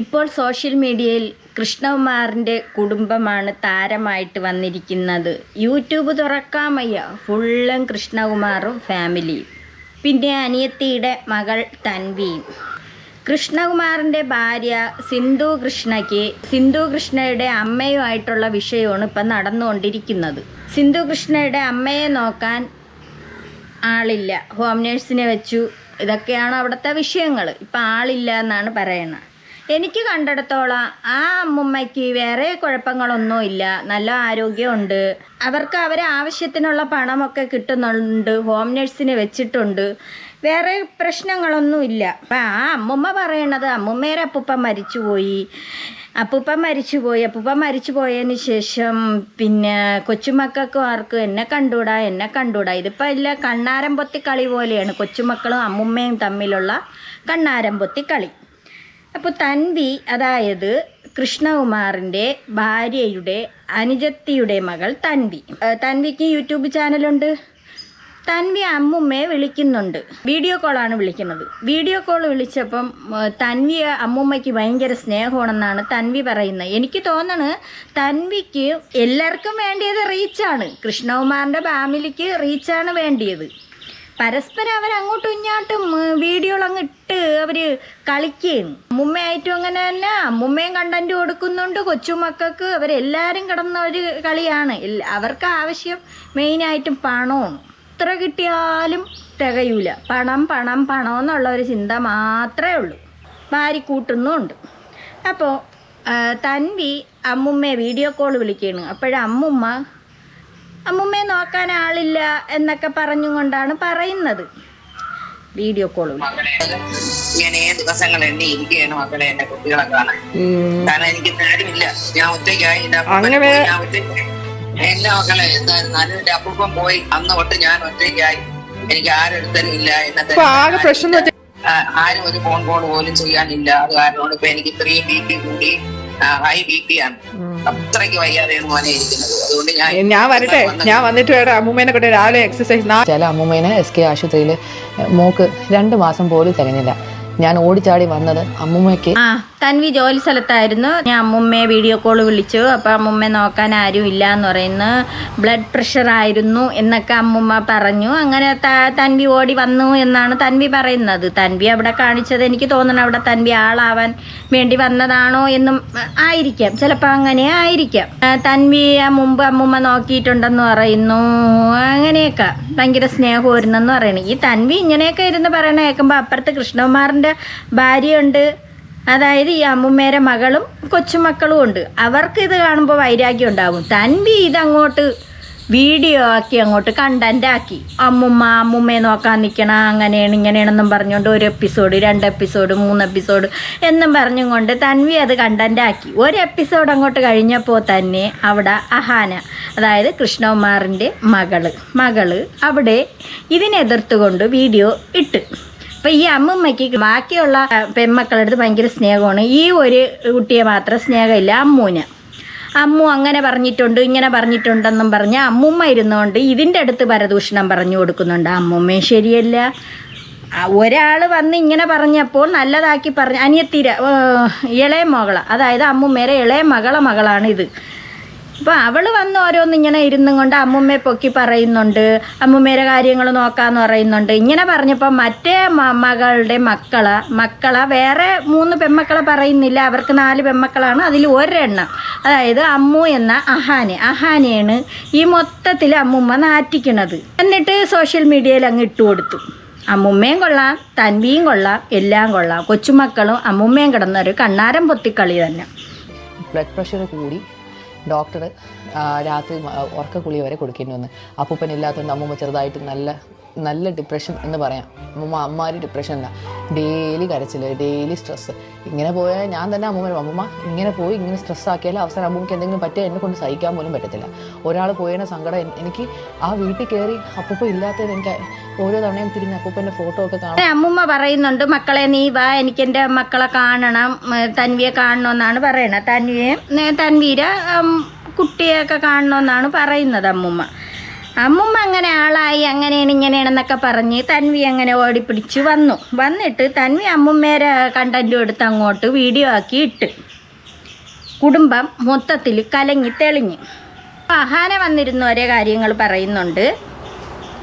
ഇപ്പോൾ സോഷ്യൽ മീഡിയയിൽ കൃഷ്ണകുമാറിൻ്റെ കുടുംബമാണ് താരമായിട്ട് വന്നിരിക്കുന്നത്. യൂട്യൂബ് തുറക്കാൻ വയ്യ, ഫുള്ളും കൃഷ്ണകുമാറും ഫാമിലിയും. പിന്നെ അനിയത്തിയുടെ മകൾ തൻവിയും. കൃഷ്ണകുമാറിൻ്റെ ഭാര്യ സിന്ധു കൃഷ്ണയുടെ അമ്മയുമായിട്ടുള്ള വിഷയമാണ് ഇപ്പം നടന്നുകൊണ്ടിരിക്കുന്നത്. സിന്ധു കൃഷ്ണയുടെ അമ്മയെ നോക്കാൻ ആളില്ല, ഹോം നേഴ്സിനെ വെച്ചു. ഇതൊക്കെയാണ് അവിടുത്തെ വിഷയങ്ങൾ. ഇപ്പം ആളില്ല എന്നാണ് പറയുന്നത്. എനിക്ക് കണ്ടെടുത്തോളം ആ അമ്മുമ്മയ്ക്ക് വേറെ കുഴപ്പങ്ങളൊന്നുമില്ല, നല്ല ആരോഗ്യമുണ്ട്. അവർക്ക് അവരെ ആവശ്യത്തിനുള്ള പണമൊക്കെ കിട്ടുന്നുണ്ട്, ഹോം നേഴ്സിനെ വെച്ചിട്ടുണ്ട്, വേറെ പ്രശ്നങ്ങളൊന്നുമില്ല. അപ്പം ആ അമ്മുമ്മ പറയണത് അമ്മുമ്മേരെ അപ്പൂപ്പൻ മരിച്ചു പോയതിന് ശേഷം പിന്നെ കൊച്ചുമക്കൾക്കും ആർക്കും എന്നെ കണ്ടൂടാ. ഇതിപ്പോൾ ഇല്ല, കണ്ണാരം പൊത്തി കളി പോലെയാണ് കൊച്ചുമക്കളും അമ്മുമ്മയും തമ്മിലുള്ള കണ്ണാരം പൊത്തി കളി. അപ്പോൾ തൻവി, അതായത് കൃഷ്ണകുമാറിൻ്റെ ഭാര്യയുടെ അനുജത്തിയുടെ മകൾ തൻവിക്ക് യൂട്യൂബ് ചാനലുണ്ട്. തൻവി അമ്മുമ്മയെ വിളിക്കുന്നുണ്ട്, വീഡിയോ കോളാണ് വിളിക്കുന്നത്. വീഡിയോ കോൾ വിളിച്ചപ്പം തൻവി അമ്മുമ്മയ്ക്ക് ഭയങ്കര സ്നേഹമാണെന്നാണ് തൻവി പറയുന്നത്. എനിക്ക് തോന്നണ് തൻവിക്ക് എല്ലാവർക്കും വേണ്ടിയത് റീച്ചാണ്, കൃഷ്ണകുമാറിൻ്റെ ഫാമിലിക്ക് റീച്ചാണ് വേണ്ടിയത്. പരസ്പരം അവരങ്ങോട്ടും ഇങ്ങോട്ടും വീഡിയോകളങ്ങ് ഇട്ട് അവർ കളിക്കുകയാണ്. അമ്മുമ്മയായിട്ടും അങ്ങനെ തന്നെ, അമ്മുമ്മയും കണ്ടന്റ് കൊടുക്കുന്നുണ്ട് കൊച്ചുമക്കൾക്ക്. അവരെല്ലാവരും കിടന്ന ഒരു കളിയാണ്. അവർക്ക് ആവശ്യം മെയിനായിട്ടും പണമാണ്. എത്ര കിട്ടിയാലും തികയൂല, പണം എന്നുള്ള ഒരു ചിന്ത മാത്രമേ ഉള്ളൂ. ഭാര്യ കൂട്ടുന്നുമുണ്ട്. അപ്പോൾ തൻവി അമ്മുമ്മയെ വീഡിയോ കോൾ വിളിക്കുകയാണ്. അമ്മുമ്മയെ നോക്കാൻ ആളില്ല എന്നൊക്കെ പറഞ്ഞുകൊണ്ടാണ് പറയുന്നത്. വീഡിയോ കോൾ ഇങ്ങനെ ദിവസങ്ങൾ എണ്ണി ഇരിക്കുകയാണ് മക്കളെ, എന്റെ കുട്ടികളെ കാണാൻ. കാരണം എനിക്ക് ആരുമില്ല, ഞാൻ ഒറ്റയ്ക്കായി. എല്ലാ മക്കളെ എന്തായാലും നല്ലൊരു അപ്പൂപ്പം പോയി അന്ന് തൊട്ട് ഞാൻ ഒറ്റയ്ക്കായി. എനിക്ക് ആരെടുത്തരും ഇല്ല, എന്നെ ആരും ഒരു ഫോൺ കോൾ പോലും ചെയ്യാനില്ല. അത് കാരണം ഇപ്പൊ എനിക്ക് 3 BP കൂടി, ഹൈ BP ആണ്. അത്രയ്ക്ക് വയ്യാതെയാണ് മോനെ ഇരിക്കുന്നത്. അതുകൊണ്ട് ഞാൻ വന്നിട്ട് വേണം അമ്മൂമ്മേനെ കൊണ്ട് രാവിലെ എക്സസൈസ്. ചില അമ്മൂമ്മേനെ SK ആശുപത്രിയിൽ മോക്ക് 2 മാസം പോലും തികഞ്ഞില്ല. ഞാൻ ഓടിച്ചാടി വന്നത് അമ്മൂമ്മയ്ക്ക്. തൻവി ജോലി സ്ഥലത്തായിരുന്നു. ഞാൻ അമ്മുമ്മയെ വീഡിയോ കോൾ വിളിച്ചു. അപ്പോൾ അമ്മുമ്മയെ നോക്കാൻ ആരും ഇല്ല എന്ന് പറയുന്നു. ബ്ലഡ് പ്രഷർ ആയിരുന്നു എന്നൊക്കെ അമ്മുമ്മ പറഞ്ഞു. അങ്ങനെ തൻവി ഓടി വന്നു എന്നാണ് തൻവി പറയുന്നത്. തൻവി അവിടെ കാണിച്ചത് എനിക്ക് തോന്നണം അവിടെ തൻവി ആളാവാൻ വേണ്ടി വന്നതാണോ എന്നും ആയിരിക്കാം, ചിലപ്പോൾ അങ്ങനെ ആയിരിക്കാം. തൻവി മുമ്പ് അമ്മുമ്മ നോക്കിയിട്ടുണ്ടെന്ന് പറയുന്നു. അങ്ങനെയൊക്കെ ഭയങ്കര സ്നേഹമായിരുന്നെന്ന് പറയണേ. ഈ തൻവി ഇങ്ങനെയൊക്കെ ഇരുന്ന് പറയണ കേൾക്കുമ്പോൾ അപ്പുറത്ത് കൃഷ്ണകുമാറിൻ്റെ ഭാര്യയുണ്ട്, അതായത് ഈ അമ്മുമ്മേരെ മകളും കൊച്ചുമക്കളും ഉണ്ട്. അവർക്ക് ഇത് കാണുമ്പോൾ വൈരാഗ്യം ഉണ്ടാകും. തൻവി ഇതങ്ങോട്ട് വീഡിയോ ആക്കി, അങ്ങോട്ട് കണ്ടൻ്റാക്കി. അമ്മുമ്മയെ നോക്കാൻ നിൽക്കണം, അങ്ങനെയാണ് ഇങ്ങനെയാണെന്നും പറഞ്ഞുകൊണ്ട് 1 എപ്പിസോഡ് 2 എപ്പിസോഡ് 3 എപ്പിസോഡ് എന്നും പറഞ്ഞും കൊണ്ട് തൻവി അത് കണ്ടൻ്റാക്കി. 1 എപ്പിസോഡ് അങ്ങോട്ട് കഴിഞ്ഞപ്പോൾ തന്നെ അവിടെ അഹാന, അതായത് കൃഷ്ണകുമാറിൻ്റെ മകള് അവിടെ ഇതിനെതിർത്തുകൊണ്ട് വീഡിയോ ഇട്ട്. അപ്പം ഈ അമ്മുമ്മയ്ക്ക് ബാക്കിയുള്ള പെൺമക്കളടുത്ത് ഭയങ്കര സ്നേഹമാണ്. ഈ ഒരു കുട്ടിയെ മാത്രം സ്നേഹമില്ല, അമ്മു അങ്ങനെ പറഞ്ഞിട്ടുണ്ട് ഇങ്ങനെ പറഞ്ഞിട്ടുണ്ടെന്നും പറഞ്ഞ് അമ്മുമ്മ ഇരുന്നുകൊണ്ട് ഇതിൻ്റെ അടുത്ത് പരദൂഷണം പറഞ്ഞു കൊടുക്കുന്നുണ്ട്. അമ്മുമ്മയും ശരിയല്ല. ഒരാൾ വന്ന് ഇങ്ങനെ പറഞ്ഞപ്പോൾ നല്ലതാക്കി പറഞ്ഞ അനിയത്തിര ഇളയ മകള, അതായത് അമ്മുമ്മേരെ ഇളയ മകളാണ് ഇത്. അപ്പോൾ അവൾ വന്ന് ഓരോന്നിങ്ങനെ ഇരുന്നും കൊണ്ട് അമ്മുമ്മയെ പൊക്കി പറയുന്നുണ്ട്, അമ്മുമ്മേരെ കാര്യങ്ങൾ നോക്കാമെന്ന് പറയുന്നുണ്ട്. ഇങ്ങനെ പറഞ്ഞപ്പോൾ മറ്റേ മകളുടെ മക്കളെ വേറെ 3 പെൺമക്കളെ പറയുന്നില്ല, അവർക്ക് 4 പെൺമക്കളാണ്. അതിൽ ഒരെണ്ണം, അതായത് അമ്മു എന്ന അഹാനയാണ് ഈ മൊത്തത്തിൽ അമ്മുമ്മ നാറ്റിക്കണത്. എന്നിട്ട് സോഷ്യൽ മീഡിയയിൽ അങ്ങ് ഇട്ട് കൊടുത്തു. അമ്മുമ്മയും കൊള്ളാം, തൻവിയും കൊള്ളാം, എല്ലാം കൊള്ളാം. കൊച്ചുമക്കളും അമ്മുമ്മയും കിടന്നൊരു കണ്ണാരം പൊത്തിക്കളി തന്നെ. ബ്ലഡ് പ്രഷർ കൂടി ഡോക്ടർ രാത്രി ഉറക്കക്കുളി വരെ കൊടുക്കേണ്ടി വന്നു. അപ്പൂപ്പൻ ഇല്ലാത്തതുകൊണ്ട് അമ്മൂമ്മ ചെറുതായിട്ട് നല്ല ഡിപ്രഷൻ എന്ന് പറയാം. അമ്മാര് ഡിപ്രഷൻ അല്ല, ഡെയിലി കരച്ചിൽ, ഡെയിലി സ്ട്രെസ്സ്. ഇങ്ങനെ പോയാൽ ഞാൻ തന്നെ അമ്മൂമ്മ ഇങ്ങനെ പോയി ഇങ്ങനെ സ്ട്രെസ്സാക്കിയാലും അവസാനം അമ്മൂമ്മക്ക് എന്തെങ്കിലും പറ്റിയാൽ എന്നെ കൊണ്ട് സഹിക്കാൻ പോലും പറ്റത്തില്ല. ഒരാൾ പോയതിന് സങ്കടം എനിക്ക്. ആ വീട്ടിൽ കയറി അപ്പൂപ്പ ഇല്ലാത്തത് എനിക്ക് ഓരോ തവണയും തിരിഞ്ഞ് അപ്പൂപ്പൻ്റെ ഫോട്ടോ ഒക്കെ കാണാം. അമ്മുമ്മ പറയുന്നുണ്ട്, മക്കളെ നീ വാ, എനിക്ക് എൻ്റെ മക്കളെ കാണണം, തൻവിയെ കാണണമെന്നാണ് പറയണത്. തൻവീരെ കുട്ടിയൊക്കെ കാണണമെന്നാണ് പറയുന്നത് അമ്മുമ്മ. അമ്മുമ്മ അങ്ങനെ ആളായി അങ്ങനെയാണ് ഇങ്ങനെയാണെന്നൊക്കെ പറഞ്ഞ് തൻവി അങ്ങനെ ഓടിപ്പിടിച്ച് വന്നിട്ട് തൻവി അമ്മുമ്മേരെ കണ്ടൻറ്റും എടുത്ത് അങ്ങോട്ട് വീഡിയോ ആക്കി ഇട്ട് കുടുംബം മൊത്തത്തിൽ കലങ്ങി തെളിഞ്ഞ്. അഹാന വന്നിരുന്ന ഒരേ കാര്യങ്ങൾ പറയുന്നുണ്ട്.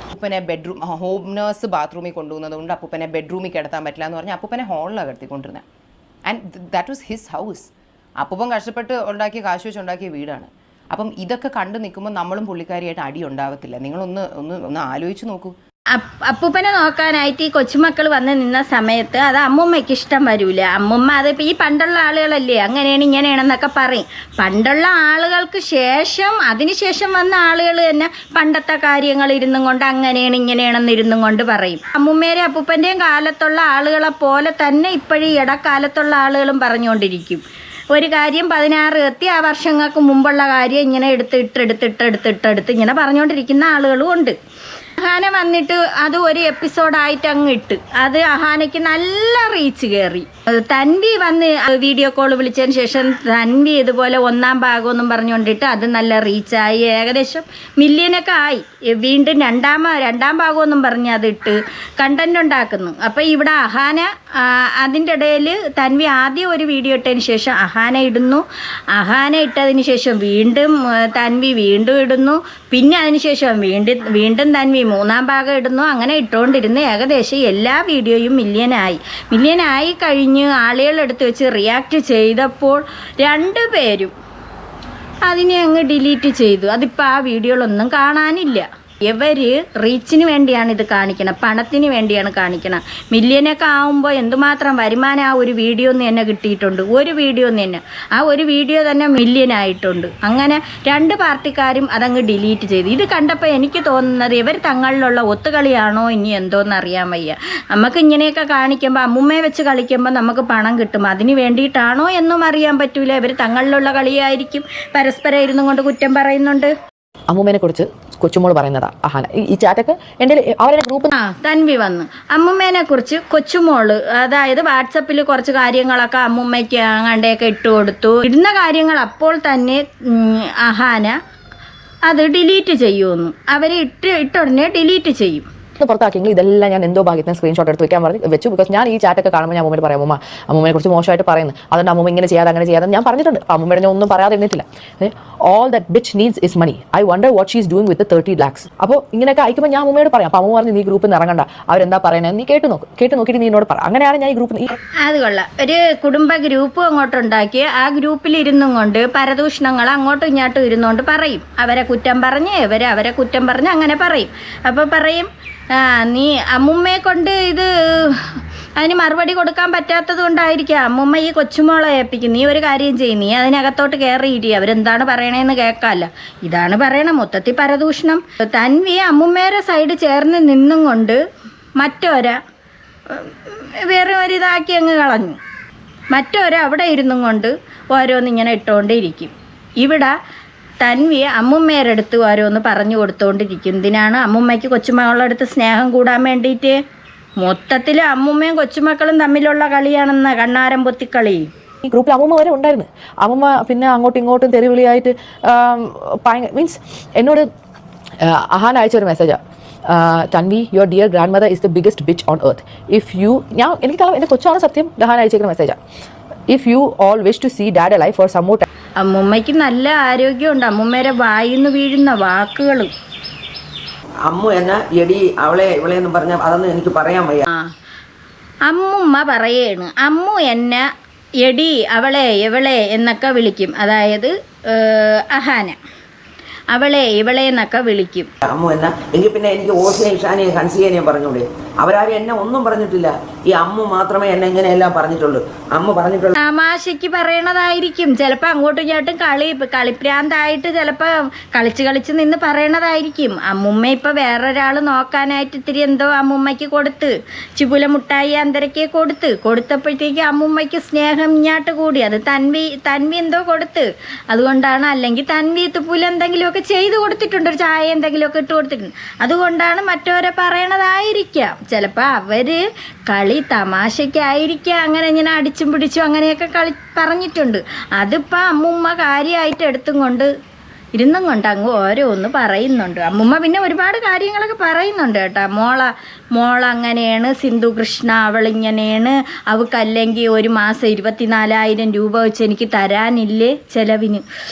അപ്പൂപ്പനെ ബെഡ്റൂം ഹോം നേഴ്സ് ബാത്റൂമിൽ കൊണ്ടുപോകുന്നത് കൊണ്ട് അപ്പൂപ്പനെ ബെഡ്റൂമിൽ കിടത്താൻ പറ്റില്ല എന്ന് പറഞ്ഞാൽ അപ്പൂപ്പനെ ഹോളിലാണ് കിടത്തിക്കൊണ്ടിരുന്നത്. And that was his house. അപ്പൂപ്പൻ കഷ്ടപ്പെട്ട് ഉണ്ടാക്കിയ കാശ് വെച്ച് ഉണ്ടാക്കിയ വീടാണ്. അപ്പം ഇതൊക്കെ കണ്ടു നിൽക്കുമ്പോൾ നമ്മളും പുള്ളിക്കാരിയായിട്ട് അടി ഉണ്ടാവത്തില്ല. നിങ്ങളൊന്ന് ആലോചിച്ച് നോക്കൂ. അപ്പൂപ്പനെ നോക്കാനായിട്ട് ഈ കൊച്ചുമക്കൾ വന്ന് നിന്ന സമയത്ത് അത് അമ്മൂമ്മയ്ക്ക് ഇഷ്ടം വരില്ല. അമ്മൂമ്മ അതിപ്പോൾ ഈ പണ്ടുള്ള ആളുകളല്ലേ അങ്ങനെയാണ് ഇങ്ങനെയാണെന്നൊക്കെ പറയും. പണ്ടുള്ള ആളുകൾക്ക് ശേഷം അതിനുശേഷം വന്ന ആളുകൾ തന്നെ പണ്ടത്തെ കാര്യങ്ങൾ ഇരുന്നും കൊണ്ട് അങ്ങനെയാണ് ഇങ്ങനെയാണെന്ന് ഇരുന്നും കൊണ്ട് പറയും. അമ്മൂമ്മേരെ അപ്പൂപ്പൻ്റെയും കാലത്തുള്ള ആളുകളെ പോലെ തന്നെ ഇപ്പോഴും ഇടക്കാലത്തുള്ള ആളുകളും പറഞ്ഞുകൊണ്ടിരിക്കും. ഒരു കാര്യം 16 എത്തി ആ വർഷങ്ങൾക്ക് മുമ്പുള്ള കാര്യം ഇങ്ങനെ എടുത്ത് ഇങ്ങനെ പറഞ്ഞുകൊണ്ടിരിക്കുന്ന ആളുകളും ഉണ്ട്. അഹാന വന്നിട്ട് അത് ഒരു എപ്പിസോഡായിട്ട് അങ്ങ് ഇട്ട് അത് അഹാനയ്ക്ക് നല്ല റീച്ച് കയറി. തൻവി വന്ന് വീഡിയോ കോൾ വിളിച്ചതിന് ശേഷം തൻവി ഇതുപോലെ 1ാം ഭാഗമെന്നും പറഞ്ഞുകൊണ്ടിട്ട് അത് നല്ല റീച്ചായി, ഏകദേശം മില്യനൊക്കെ ആയി. വീണ്ടും രണ്ടാം ഭാഗമെന്നും പറഞ്ഞ് അതിട്ട് കണ്ടന്റ് ഉണ്ടാക്കുന്നു. അപ്പോൾ ഇവിടെ അഹാന അതിൻ്റെ ഇടയിൽ തൻവി ആദ്യം ഒരു വീഡിയോ ഇട്ടതിന് ശേഷം അഹാന ഇടുന്നു. അഹാന ഇട്ടതിന് ശേഷം വീണ്ടും തൻവി വീണ്ടും ഇടുന്നു. പിന്നെ അതിന് ശേഷം വീണ്ടും തൻവി 3ാം ഭാഗം ഇടുന്നു. അങ്ങനെ ഇട്ടുകൊണ്ടിരുന്ന് ഏകദേശം എല്ലാ വീഡിയോയും മില്യനായി കഴിഞ്ഞ് ആളുകളെടുത്ത് വെച്ച് റിയാക്ട് ചെയ്തപ്പോൾ 2 പേരും അതിനെ അങ്ങ് ഡിലീറ്റ് ചെയ്തു. അതിപ്പോൾ ആ വീഡിയോകളൊന്നും കാണാനില്ല. ഇവർ റീച്ചിന് വേണ്ടിയാണ് ഇത് കാണിക്കണം, പണത്തിന് വേണ്ടിയാണ് കാണിക്കണം. മില്യനൊക്കെ ആകുമ്പോൾ എന്തുമാത്രം വരുമാനം ആ ഒരു വീഡിയോ തന്നെ കിട്ടിയിട്ടുണ്ട്. ഒരു വീഡിയോ തന്നെ ആ ഒരു വീഡിയോ തന്നെ മില്യനായിട്ടുണ്ട്. അങ്ങനെ 2 പാർട്ടിക്കാരും അതങ്ങ് ഡിലീറ്റ് ചെയ്തു. ഇത് കണ്ടപ്പോൾ എനിക്ക് തോന്നുന്നത് ഇവർ തങ്ങളിലുള്ള ഒത്തുകളിയാണോ ഇനി എന്തോന്ന് അറിയാൻ വയ്യ. നമുക്ക് ഇങ്ങനെയൊക്കെ കാണിക്കുമ്പോൾ അമ്മുമ്മയെ വെച്ച് കളിക്കുമ്പോൾ നമുക്ക് പണം കിട്ടും, അതിന് വേണ്ടിയിട്ടാണോ എന്നും അറിയാൻ പറ്റൂല. ഇവർ തങ്ങളിലുള്ള കളിയായിരിക്കും. പരസ്പരം ഇരുന്നും കൊണ്ട് കുറ്റം പറയുന്നുണ്ട്. അമ്മൂമ്മേനെ കുറിച്ച് കൊച്ചുമോള് പറയുന്നതാ അഹാന. ഈ ചാറ്റൊക്കെ എൻ്റെ അവരെ ഗ്രൂപ്പ് തൻവി വന്നു അമ്മുമ്മേനെ കുറിച്ച് കൊച്ചുമോള്, അതായത് വാട്സപ്പിൽ കുറച്ച് കാര്യങ്ങളൊക്കെ അമ്മുമ്മയ്ക്ക് അങ്ങാണ്ടേക്ക് ഇട്ട് കൊടുത്തു. ഇടുന്ന കാര്യങ്ങൾ അപ്പോൾ തന്നെ അഹാന അത് ഡിലീറ്റ് ചെയ്യുമെന്നു. അവർ ഇട്ട ഉടനെ ഡിലീറ്റ് ചെയ്യും. പുറത്താക്കിയെങ്കിൽ ഇതെല്ലാം ഞാൻ എന്തോ ഭാഗ്യത്തിന് സ്ക്രീൻഷോട്ട് എടുത്ത് വെക്കാൻ വെച്ചു. ബിക്കോസ് ഞാൻ ഈ ചാറ്റൊക്കെ കാണുമ്പോൾ ഞാൻ അമ്മൂമ്മ പറയാം, അമ്മൂമ്മയെ കുറിച്ച് മോശമായിട്ട് പറയുന്നു, അതുകൊണ്ട് അമ്മൂമ്മ ഇങ്ങനെ ചെയ്യാതെ അങ്ങനെ ചെയ്യാതെ ഞാൻ പറഞ്ഞിട്ടുണ്ട്. അമ്മൂമ്മയുടെ ഞാൻ ഒന്നും പറയാതെ ഇരുന്നിട്ടില്ല. All that bitch needs is money. I wonder what she is doing with 30 lakhs. അപ്പോൾ ഇങ്ങനെയൊക്കെ അയക്കുമ്പോൾ ഞാൻ അമ്മൂമ്മയോട് പറയാം. അപ്പോൾ അമ്മ പറഞ്ഞ് നീ ഗ്രൂപ്പിൽ നിന്ന് ഇറങ്ങണ്ട, അവരെന്താ പറയണേ നീ കേട്ട് നോക്കിയിട്ട് നീ എന്നോട് പറ. അങ്ങനെയാണ് ഞാൻ ഈ ഗ്രൂപ്പിൽ അത് കൊള്ളാം. ഒരു കുടുംബ ഗ്രൂപ്പ് അങ്ങോട്ടുണ്ടാക്കി ആ ഗ്രൂപ്പിലിരുന്നും കൊണ്ട് പരദൂഷണങ്ങൾ അങ്ങോട്ടും ഇങ്ങോട്ടും ഇരുന്നുകൊണ്ട് പറയും. അവരെ കുറ്റം പറഞ്ഞ് അവരെ കുറ്റം പറഞ്ഞ് അങ്ങനെ പറയും. അപ്പോൾ പറയും നീ അമ്മുമ്മയെ കൊണ്ട് ഇത് അതിന് മറുപടി കൊടുക്കാൻ പറ്റാത്തത് കൊണ്ടായിരിക്കാം അമ്മുമ്മ ഈ കൊച്ചുമോളെ ഏൽപ്പിക്കും. നീ ഒരു കാര്യം ചെയ്യും, നീ അതിനകത്തോട്ട് കയറിയിരി, അവരെന്താണ് പറയണേന്ന് കേൾക്കാമല്ലോ. ഇതാണ് പറയണ മൊത്തത്തിൽ പരദൂഷണം. തൻവി അമ്മുമ്മേരെ സൈഡ് ചേർന്ന് നിന്നും കൊണ്ട് വേറെ ഒരിതാക്കി അങ്ങ് കളഞ്ഞു. അവിടെ ഇരുന്നും കൊണ്ട് ഓരോന്നിങ്ങനെ ഇട്ടുകൊണ്ടിരിക്കും. ഇവിടെ തൻവി അമ്മുമ്മേരുടെ അടുത്ത് ഓരോന്ന് പറഞ്ഞു കൊടുത്തുകൊണ്ടിരിക്കും. എന്തിനാണ് അമ്മുമ്മയ്ക്ക് കൊച്ചുമകളുടെ അടുത്ത് സ്നേഹം കൂടാൻ വേണ്ടിയിട്ട്. മൊത്തത്തിൽ അമ്മുമ്മയും കൊച്ചുമക്കളും തമ്മിലുള്ള കളിയാണെന്ന കണ്ണാരം പൊത്തിക്കളി. ഈ ഗ്രൂപ്പിൽ അമ്മൂമ്മ വരെ ഉണ്ടായിരുന്നു. അമ്മൂമ്മ പിന്നെ അങ്ങോട്ടും ഇങ്ങോട്ടും തെറിവിളിയായിട്ട് മീൻസ് എന്നോട് അഹാന അയച്ചൊരു മെസ്സേജാണ്, Tanvi your dear grandmother is the biggest bitch on earth. If you എനിക്ക് എൻ്റെ കൊച്ചാണ് സത്യം അഹാന അയച്ചേക്കുന്ന മെസ്സേജാണ്. If you all wish to see dad alive for some more time. അമ്മുമ്മയ്ക്ക് നല്ല ആരോഗ്യമുണ്ട്. അമ്മുമ്മേരെ വായിന്ന് വീഴുന്ന വാക്കുകളും അമ്മു എന്നെ എടി അവളെ ഇവളെന്ന് പറഞ്ഞ അതൊന്നും എനിക്ക് പറയാൻ വയ്യ. അമ്മുമ്മ പറയാണ് അമ്മു എന്നെ എടി അവളെ ഇവളെ എന്നൊക്കെ വിളിക്കും. അതായത് അഹാന അവളെ ഇവളെ എന്നൊക്കെ വിളിക്കും. അമ്മു എന്നെ എങ്കിൽ പിന്നെ എനിക്ക് ഓസിനെയും ഇഷാനെയും ഹൻസിയേനെയും പറഞ്ഞൂടെ? അവരാരും എന്നെ ഒന്നും പറഞ്ഞിട്ടില്ല. ഈ അമ്മു മാത്രമേ എന്നെ ഇങ്ങനെയെല്ലാം പറഞ്ഞിട്ടുള്ളൂ. അമ്മ പറഞ്ഞിട്ടുള്ളൂ തമാശയ്ക്ക് പറയണതായിരിക്കും. ചിലപ്പോൾ അങ്ങോട്ടും ഇങ്ങോട്ടും കളിപ്രാന്തായിട്ട് ചിലപ്പോൾ കളിച്ച് നിന്ന് പറയണതായിരിക്കും. അമ്മുമ്മ ഇപ്പോൾ വേറൊരാൾ നോക്കാനായിട്ട് ഇത്തിരി എന്തോ അമ്മുമ്മയ്ക്ക് കൊടുത്ത് ചിപുല മുട്ടായി അന്തരയ്ക്ക് കൊടുത്തപ്പോഴത്തേക്ക് അമ്മുമ്മയ്ക്ക് സ്നേഹം ഇങ്ങാട്ട് കൂടി. അത് തൻവി എന്തോ കൊടുത്ത്, അതുകൊണ്ടാണ്. അല്ലെങ്കിൽ തൻവി തുപ്പുല എന്തെങ്കിലുമൊക്കെ ചെയ്ത് കൊടുത്തിട്ടുണ്ട്, ഒരു ചായ എന്തെങ്കിലുമൊക്കെ ഇട്ട് കൊടുത്തിട്ടുണ്ട്. അതുകൊണ്ടാണ് മറ്റവരെ പറയണതായിരിക്കാം. ചിലപ്പോൾ അവർ കളി തമാശയ്ക്കായിരിക്കാം അങ്ങനെ ഇങ്ങനെ അടിച്ചും പിടിച്ചും അങ്ങനെയൊക്കെ പറഞ്ഞിട്ടുണ്ട്. അതിപ്പോൾ അമ്മുമ്മ കാര്യമായിട്ട് എടുത്തും കൊണ്ട് ഇരുന്നും കൊണ്ട് അങ്ങ് ഓരോന്ന് പറയുന്നുണ്ട്. അമ്മുമ്മ പിന്നെ ഒരുപാട് കാര്യങ്ങളൊക്കെ പറയുന്നുണ്ട് കേട്ടോ. മോൾ അങ്ങനെയാണ്, സിന്ധു കൃഷ്ണ അവളിങ്ങനെയാണ്, അവൾക്കല്ലെങ്കിൽ ഒരു മാസം 24,000 രൂപ വെച്ച് എനിക്ക് തരാനില്ലേ ചിലവിന്,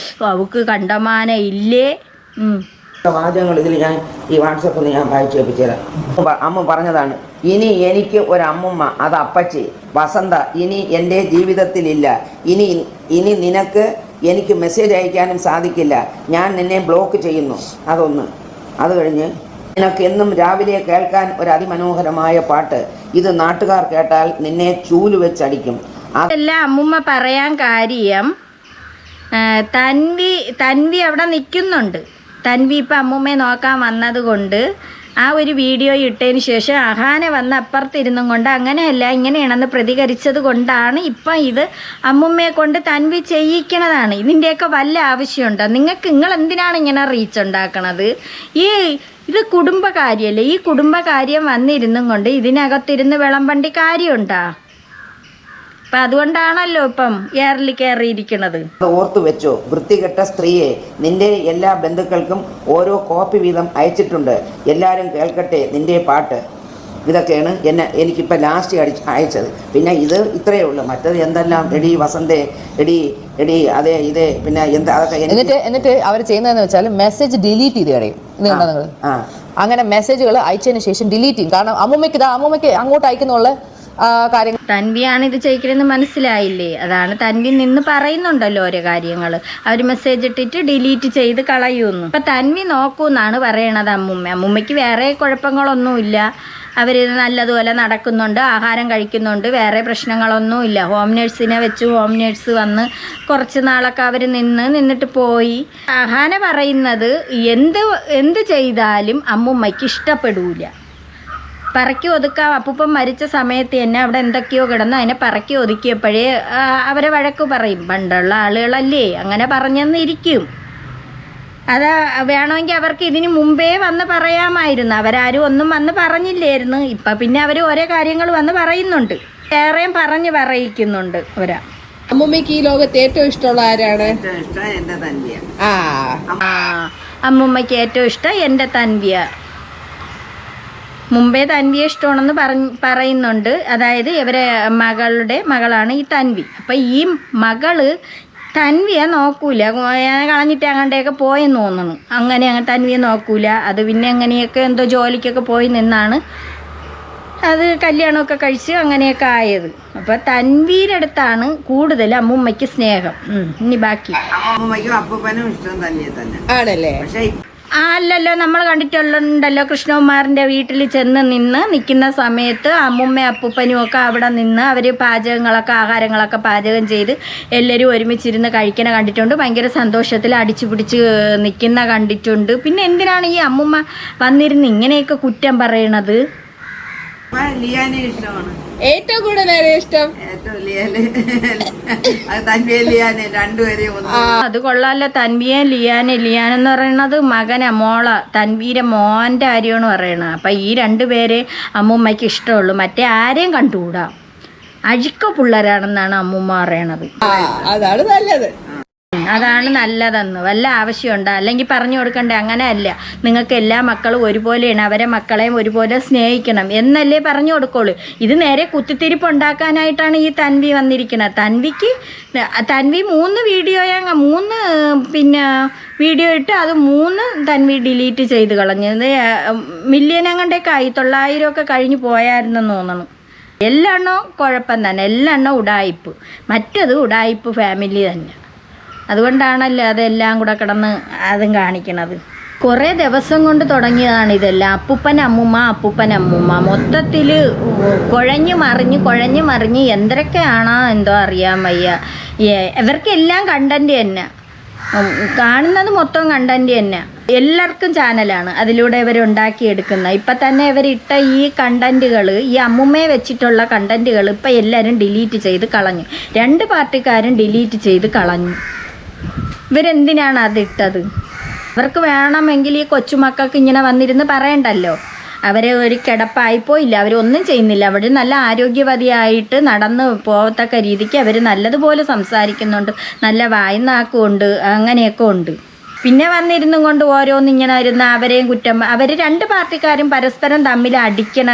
അവൾക്ക് കണ്ടമാന ഇല്ലേ. വാചകങ്ങൾ ഇതിൽ ഞാൻ ഈ വാട്സപ്പിൽ ഞാൻ വായിച്ചു കേൾപ്പിച്ചുതരാം. അമ്മ പറഞ്ഞതാണ്, ഇനി എനിക്ക് ഒരമ്മുമ്മ, അത് അപ്പച്ചി വസന്ത ഇനി എൻ്റെ ജീവിതത്തിലില്ല. ഇനി നിനക്ക് എനിക്ക് മെസ്സേജ് അയക്കാനും സാധിക്കില്ല. ഞാൻ നിന്നെ ബ്ലോക്ക് ചെയ്യുന്നു. അതൊന്ന്. അത് കഴിഞ്ഞ് നിനക്ക് എന്നും രാവിലെ കേൾക്കാൻ ഒരു അതിമനോഹരമായ പാട്ട്. ഇത് നാട്ടുകാർ കേട്ടാൽ നിന്നെ ചൂല് വെച്ചടിക്കും. അതെല്ലാം അമ്മുമ്മ പറയാൻ കാര്യം, തൻവി അവിടെ നിൽക്കുന്നുണ്ട്. തൻവി ഇപ്പം അമ്മുമ്മയെ നോക്കാൻ വന്നത് കൊണ്ട് ആ ഒരു വീഡിയോ ഇട്ടതിന് ശേഷം അഹാന വന്ന് അപ്പുറത്തിരുന്നും കൊണ്ട് അങ്ങനെയല്ല ഇങ്ങനെയാണെന്ന് പ്രതികരിച്ചത് കൊണ്ടാണ് ഇപ്പം ഇത് അമ്മുമ്മയെ കൊണ്ട് തൻവി ചെയ്യിക്കണതാണ്. ഇതിൻ്റെയൊക്കെ വല്ല ആവശ്യമുണ്ടോ നിങ്ങൾ എന്തിനാണ് ഇങ്ങനെ റീച്ച് ഉണ്ടാക്കണത്? ഇത് കുടുംബകാര്യമല്ലേ. ഈ കുടുംബകാര്യം വന്നിരുന്നും കൊണ്ട് ഇതിനകത്തിരുന്ന് വിളമ്പണ്ടി കാര്യമുണ്ടോ? അപ്പം അതുകൊണ്ടാണല്ലോ ഇപ്പം ഏറിൽ കയറിയിരിക്കണത്. ഓർത്തു വെച്ചോ, വൃത്തികെട്ട സ്ത്രീയെ, നിന്റെ എല്ലാ ബന്ധുക്കൾക്കും ഓരോ കോപ്പി വീതം അയച്ചിട്ടുണ്ട്. എല്ലാവരും കേൾക്കട്ടെ നിന്റെ പാട്ട്. ഇതൊക്കെയാണ് എനിക്കിപ്പോൾ ലാസ്റ്റ് അയച്ചത്. പിന്നെ ഇത് ഇത്രയേ ഉള്ളൂ. മറ്റത് എന്തെല്ലാം എടി വസന്തേ, എടി അതേ ഇതേ പിന്നെ അതൊക്കെ. എന്നിട്ട് അവർ ചെയ്യുന്നതെന്ന് വെച്ചാൽ മെസ്സേജ് ഡിലീറ്റ് ചെയ്ത് കളയും. ഇത് കണ്ടോ നിങ്ങൾ? അങ്ങനെ മെസ്സേജുകൾ അയച്ചതിന് ശേഷം ഡിലീറ്റ് ചെയ്യും. കാരണം അമ്മൂമ്മയ്ക്ക് അങ്ങോട്ട് അയക്കുന്നുള്ള കാര്യങ്ങൾ. തൻവിയാണ് ഇത് ചെയ്യിക്കണമെന്ന് മനസ്സിലായില്ലേ? അതാണ് തൻവി നിന്ന് പറയുന്നുണ്ടല്ലോ ഓരോ കാര്യങ്ങൾ. അവർ മെസ്സേജ് ഇട്ടിട്ട് ഡിലീറ്റ് ചെയ്ത് കളയുന്നു. അപ്പം തൻവി നോക്കൂന്നാണ് പറയണത് അമ്മുമ്മയ്ക്ക് വേറെ കുഴപ്പങ്ങളൊന്നുമില്ല. അവർ നല്ലതുപോലെ നടക്കുന്നുണ്ട്, ആഹാരം കഴിക്കുന്നുണ്ട്, വേറെ പ്രശ്നങ്ങളൊന്നുമില്ല. ഹോം നേഴ്സിനെ വെച്ച് ഹോം നേഴ്സ് വന്ന് കുറച്ച് നാളൊക്കെ അവർ നിന്നിട്ട് പോയി. അഹാന പറയുന്നത് എന്ത് ചെയ്താലും അമ്മുമ്മയ്ക്ക് ഇഷ്ടപ്പെടൂല. പറക്കി ഒതുക്കാം. അപ്പൂപ്പൻ മരിച്ച സമയത്ത് തന്നെ അവിടെ എന്തൊക്കെയോ കിടന്ന് അതിനെ പറക്കി ഒതുക്കിയപ്പോഴേ അവരെ വഴക്ക് പറയും. പണ്ടുള്ള ആളുകളല്ലേ അങ്ങനെ പറഞ്ഞെന്നിരിക്കും. അത് വേണമെങ്കിൽ അവർക്ക് ഇതിന് മുമ്പേ വന്ന് പറയാമായിരുന്നു. അവരാരും ഒന്നും വന്ന് പറഞ്ഞില്ലായിരുന്നു. ഇപ്പം പിന്നെ അവർ ഓരോ കാര്യങ്ങൾ വന്ന് പറയുന്നുണ്ട്, ഏറെയും പറഞ്ഞ് പറയിക്കുന്നുണ്ട്. അമ്മൂമ്മയ്ക്ക് ഈ ലോകത്ത് ഏറ്റവും ഇഷ്ടമുള്ള ആരാണ്? എൻ്റെ തൻവിയ. അമ്മുമ്മയ്ക്ക് ഏറ്റവും ഇഷ്ടം എൻ്റെ തൻവിയ. മുമ്പേ തൻവിയെ ഇഷ്ടമാണെന്ന് പറയുന്നുണ്ട്. അതായത് ഇവരെ മകളുടെ മകളാണ് ഈ തൻവി. അപ്പം ഈ മകള് തൻവിയെ നോക്കൂല, കളഞ്ഞിട്ട് അങ്ങോട്ടേക്ക് പോയെന്ന് തോന്നുന്നു. അങ്ങനെ തൻവിയെ നോക്കൂല. അത് പിന്നെ എങ്ങനെയൊക്കെ എന്തോ ജോലിക്കൊക്കെ പോയി നിന്നാണ് അത് കല്യാണമൊക്കെ കഴിച്ച് അങ്ങനെയൊക്കെ ആയത്. അപ്പം തൻവിയുടെ അടുത്താണ് കൂടുതൽ അമ്മുമ്മയ്ക്ക് സ്നേഹം. ഇനി ബാക്കി അമ്മൂമ്മയ്ക്കും അപ്പൂപ്പനും ഇഷ്ടം തന്നെ ആണല്ലേ? പക്ഷേ അല്ലല്ലോ, നമ്മൾ കണ്ടിട്ടുണ്ടല്ലോ കൃഷ്ണകുമാറിൻ്റെ വീട്ടിൽ നിൽക്കുന്ന സമയത്ത് അമ്മുമ്മയും അപ്പൂപ്പനും ഒക്കെ അവിടെ നിന്ന് അവർ ആഹാരങ്ങളൊക്കെ പാചകം ചെയ്ത് എല്ലാവരും ഒരുമിച്ചിരുന്ന് കഴിക്കണ കണ്ടിട്ടുണ്ട്. ഭയങ്കര സന്തോഷത്തിൽ അടിച്ചു പിടിച്ച് നിൽക്കുന്ന കണ്ടിട്ടുണ്ട്. പിന്നെ എന്തിനാണ് ഈ അമ്മുമ്മ വന്നിരുന്ന് ഇങ്ങനെയൊക്കെ കുറ്റം പറയണത്? ലിയാനെ ഇഷ്ടമാണ്. ഏറ്റവും കൂടുതൽ ഇഷ്ടം അത് കൊള്ളാലോ. തൻവിയെ ലിയാനെന്ന് പറയണത് മോള തൻവീരെ മോൻ്റെ കാര്യമാണ് പറയണത്. അപ്പം ഈ രണ്ടുപേരെ അമ്മുമ്മയ്ക്ക് ഇഷ്ടമുള്ളൂ, മറ്റേ ആരെയും കണ്ടുകൂടാ. അഴുക്ക പിള്ളേരാണെന്നാണ് അമ്മുമ്മ പറയണത്. അതാണ് നല്ലത്. അതാണ് നല്ലതെന്ന് വല്ല ആവശ്യമുണ്ടോ? അല്ലെങ്കിൽ പറഞ്ഞു കൊടുക്കണ്ടേ? അങ്ങനെയല്ല, നിങ്ങൾക്ക് എല്ലാ മക്കളും ഒരുപോലെയാണ്, അവരെ മക്കളെയും ഒരുപോലെ സ്നേഹിക്കണം എന്നല്ലേ പറഞ്ഞു കൊടുക്കുള്ളൂ. ഇത് നേരെ കുത്തിത്തിരിപ്പ് ഉണ്ടാക്കാനായിട്ടാണ് ഈ തൻവി വന്നിരിക്കുന്നത്. തൻവി 3 വീഡിയോ ഇട്ട് അത് 3 തൻവി ഡിലീറ്റ് ചെയ്ത് കളഞ്ഞത്. മില്യൺ അങ്ങോട്ടേക്ക് ആയി, 900 ഒക്കെ കഴിഞ്ഞ് പോയായിരുന്നെന്ന് തോന്നണം. എല്ലാം കുഴപ്പം തന്നെ, എല്ലാം ഉടായിപ്പ്. മറ്റത് ഉടായിപ്പ് ഫാമിലി തന്നെ. അതുകൊണ്ടാണല്ലോ അതെല്ലാം കൂടെ കിടന്ന് അതും കാണിക്കണത്. കുറേ ദിവസം കൊണ്ട് തുടങ്ങിയതാണ് ഇതെല്ലാം. അപ്പൂപ്പൻ അമ്മൂമ്മ മൊത്തത്തിൽ കുഴഞ്ഞു മറിഞ്ഞ് എന്തൊക്കെയാണോ എന്തോ അറിയാൻ വയ്യ. ഇവർക്കെല്ലാം കണ്ടന്റ് തന്നെ, കാണുന്നത് മൊത്തം കണ്ടന്റ് തന്നെ. എല്ലാവർക്കും ചാനലാണ് അതിലൂടെ ഇവരുണ്ടാക്കിയെടുക്കുന്നത്. ഇപ്പം തന്നെ ഇവരിട്ട ഈ കണ്ടന്റുകൾ, ഈ അമ്മുമ്മയെ വെച്ചിട്ടുള്ള കണ്ടന്റുകൾ ഇപ്പം എല്ലാവരും ഡിലീറ്റ് ചെയ്ത് കളഞ്ഞു. 2 പാർട്ടിക്കാരും ഡിലീറ്റ് ചെയ്ത് കളഞ്ഞു. ഇവരെന്തിനാണ് അതിട്ടത്? അവർക്ക് വേണമെങ്കിൽ ഈ കൊച്ചുമക്കൾക്ക് ഇങ്ങനെ വന്നിരുന്ന് പറയണ്ടല്ലോ. അവരെ ഒരു കിടപ്പായിപ്പോയില്ല, അവരൊന്നും ചെയ്യുന്നില്ല. അവർ നല്ല ആരോഗ്യവതിയായിട്ട് നടന്ന് പോകത്തക്ക രീതിക്ക് അവർ നല്ലതുപോലെ സംസാരിക്കുന്നുണ്ട്, നല്ല വായ്നാക്കുമുണ്ട്, അങ്ങനെയൊക്കെ ഉണ്ട്. പിന്നെ വന്നിരുന്നും കൊണ്ട് ഓരോന്നിങ്ങനെ ഇരുന്ന് അവരെയും കുറ്റം, അവർ രണ്ട് പാർട്ടിക്കാരും പരസ്പരം തമ്മിൽ അടിക്കണ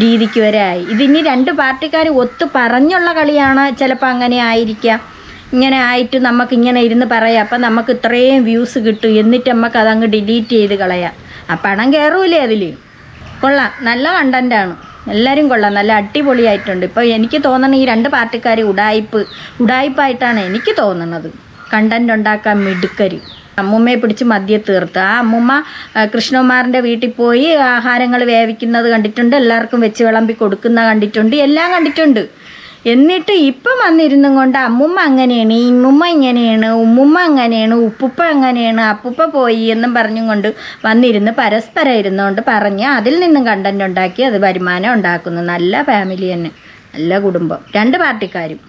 രീതിക്ക് വരെ ആയി. ഇതിനി രണ്ട് പാർട്ടിക്കാർ ഒത്തു പറഞ്ഞുള്ള കളിയാണ്, ചിലപ്പോൾ അങ്ങനെ ആയിരിക്കാം. ഇങ്ങനെ ആയിട്ട് നമുക്കിങ്ങനെ ഇരുന്ന് പറയാം, അപ്പം നമുക്ക് ഇത്രയും വ്യൂസ് കിട്ടും, എന്നിട്ട് നമുക്ക് അതങ്ങ് ഡിലീറ്റ് ചെയ്ത് കളയാം. ആ പണം കയറൂലേ അതിൽ. കൊള്ളാം, നല്ല കണ്ടൻറ്റാണ്, എല്ലാവരും കൊള്ളാം, നല്ല അടിപൊളിയായിട്ടുണ്ട്. ഇപ്പോൾ എനിക്ക് തോന്നണം ഈ രണ്ട് പാർട്ടിക്കാർ ഉടായിപ്പായിട്ടാണ് എനിക്ക് തോന്നുന്നത്. കണ്ടൻറ് ഉണ്ടാക്കാൻ മിടുക്കർ. അമ്മൂമ്മയെ പിടിച്ച് മദ്യം തീർത്ത്. ആ അമ്മൂമ്മ കൃഷ്ണകുമാറിൻ്റെ വീട്ടിൽ പോയി ആഹാരങ്ങൾ വേവിക്കുന്നത് കണ്ടിട്ടുണ്ട്, എല്ലാവർക്കും വെച്ച് വിളമ്പി കൊടുക്കുന്ന കണ്ടിട്ടുണ്ട്, എല്ലാം കണ്ടിട്ടുണ്ട്. എന്നിട്ട് ഇപ്പം വന്നിരുന്നും കൊണ്ട് അമ്മുമ്മ അങ്ങനെയാണ്, ഇമ്മുമ്മ ഇങ്ങനെയാണ്, ഉമ്മുമ്മ അങ്ങനെയാണ്, ഉപ്പുപ്പ അങ്ങനെയാണ്, അപ്പുപ്പ പോയി എന്നും പറഞ്ഞും കൊണ്ട് വന്നിരുന്ന് പരസ്പരം ഇരുന്നുകൊണ്ട് പറഞ്ഞ് അതിൽ നിന്നും കണ്ടന്റ് ഉണ്ടാക്കി അത് വരുമാനം ഉണ്ടാക്കുന്നു. നല്ല ഫാമിലി തന്നെ, നല്ല കുടുംബം, രണ്ട് പാർട്ടിക്കാരും.